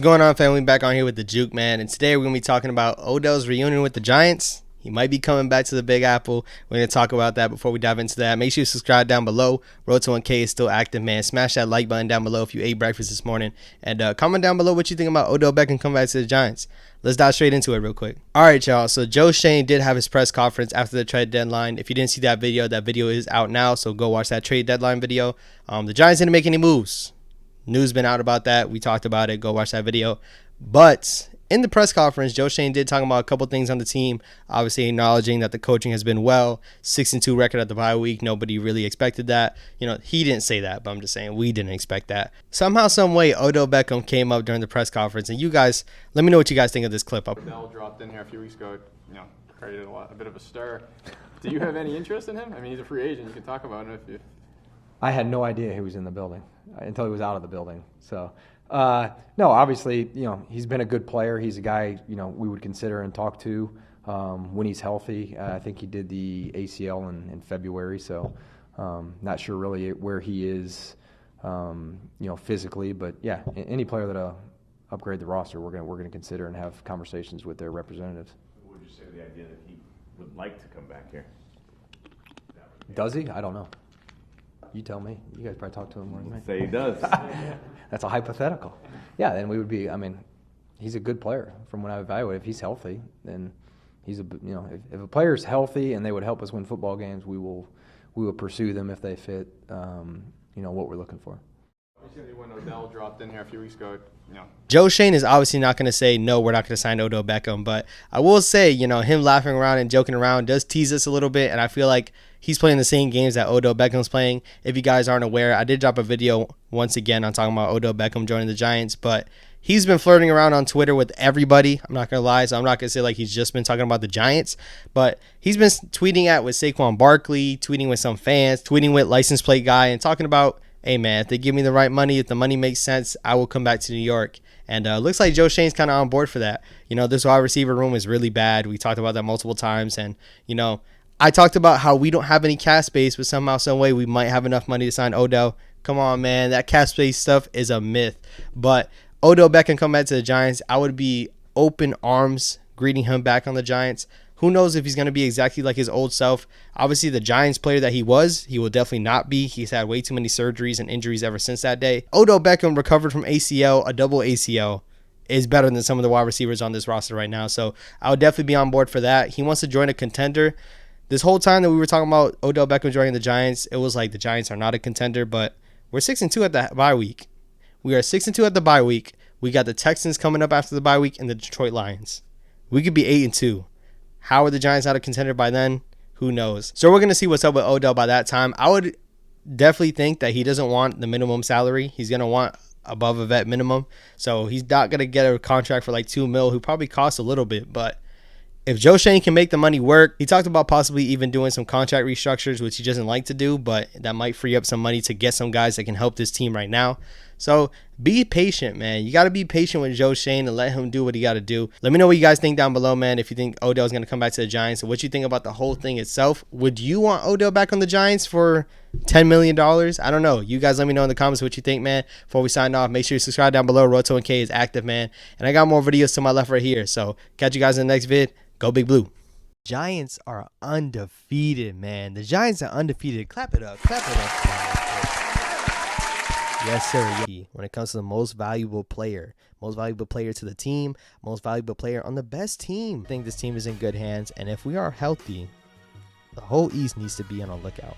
What's going on, family? Back on here with the Juke Man, and today we're gonna be talking about Odell's reunion with the Giants. He might be coming back to the Big Apple. We're gonna talk about that. Before we dive into that, make sure you subscribe down below. Road to 1K is still active, man. Smash that like button down below if you ate breakfast this morning, and comment down below what you think about Odell Beckham coming back to the Giants. Let's dive straight into it real quick. All right, y'all. So Joe Schoen did have his press conference after the trade deadline. If you didn't see that video is out now. So go watch that trade deadline video. The Giants didn't make any moves. News been out about that. We talked about it. Go watch that video. But in the press conference, Joe Schoen did talk about a couple things on the team, obviously acknowledging that the coaching has been well. 6-2 record at the bye week. Nobody really expected that. You know, he didn't say that, but I'm just saying we didn't expect that. Somehow, some way, Odell Beckham came up during the press conference. And you guys, let me know what you guys think of this clip. Odell dropped in here a few weeks ago, created a bit of a stir. Do you have any interest in him? I mean, he's a free agent. You can talk about him if I had no idea he was in the building until he was out of the building. So, no, obviously, he's been a good player. He's a guy, we would consider and talk to when he's healthy. I think he did the ACL in February, so not sure really where he is, physically. But yeah, any player that'll upgrade the roster, we're gonna consider and have conversations with their representatives. What would you say to the idea that he would like to come back here? Does he? I don't know. You tell me. You guys probably talk to him more than me. Say he does. That's a hypothetical. Yeah, then we would be. I mean, he's a good player from what I evaluate. If he's healthy, then he's if a player's healthy and they would help us win football games, we will pursue them if they fit. What we're looking for. When Odell dropped in here a few weeks ago, Joe Schoen is obviously not going to say, no, we're not going to sign Odell Beckham. But I will say, him laughing around and joking around does tease us a little bit. And I feel like he's playing the same games that Odell Beckham's playing. If you guys aren't aware, I did drop a video once again on talking about Odell Beckham joining the Giants. But he's been flirting around on Twitter with everybody. I'm not going to lie. So I'm not going to say like he's just been talking about the Giants. But he's been tweeting with Saquon Barkley, tweeting with some fans, tweeting with license plate guy, and talking about, hey, man, if they give me the right money, if the money makes sense, I will come back to New York. And looks like Joe Schoen's kind of on board for that. This wide receiver room is really bad. We talked about that multiple times. And, I talked about how we don't have any cap space, but somehow, some way, we might have enough money to sign Odell. Come on, man. That cap space stuff is a myth. But Odell Beckham come back to the Giants, I would be open arms greeting him back on the Giants. Who knows if he's going to be exactly like his old self. Obviously, the Giants player that he was, he will definitely not be. He's had way too many surgeries and injuries ever since that day. Odell Beckham recovered from ACL, a double ACL, is better than some of the wide receivers on this roster right now. So I would definitely be on board for that. He wants to join a contender. This whole time that we were talking about Odell Beckham joining the Giants, it was like the Giants are not a contender, but we're 6-2 at the bye week. We are 6-2 at the bye week. We got the Texans coming up after the bye week and the Detroit Lions. We could be 8-2. How are the Giants not a contender by then? Who knows? So we're going to see what's up with Odell by that time. I would definitely think that he doesn't want the minimum salary. He's going to want above a vet minimum. So he's not going to get a contract for like $2 million, who probably costs a little bit. But if Joe Schoen can make the money work, he talked about possibly even doing some contract restructures, which he doesn't like to do, but that might free up some money to get some guys that can help this team right now. So be patient, man. You got to be patient with Joe Schoen and let him do what he got to do. Let me know what you guys think down below, man, if you think Odell's going to come back to the Giants and what you think about the whole thing itself. Would you want Odell back on the Giants for $10 million? I don't know. You guys let me know in the comments what you think, man. Before we sign off, make sure you subscribe down below. Road to 1K is active, man. And I got more videos to my left right here. So catch you guys in the next vid. Go Big Blue. Giants are undefeated, man. The Giants are undefeated. Clap it up. Clap it up. Yes, sir. When it comes to the most valuable player to the team, most valuable player on the best team. I think this team is in good hands. And if we are healthy, the whole East needs to be on a lookout.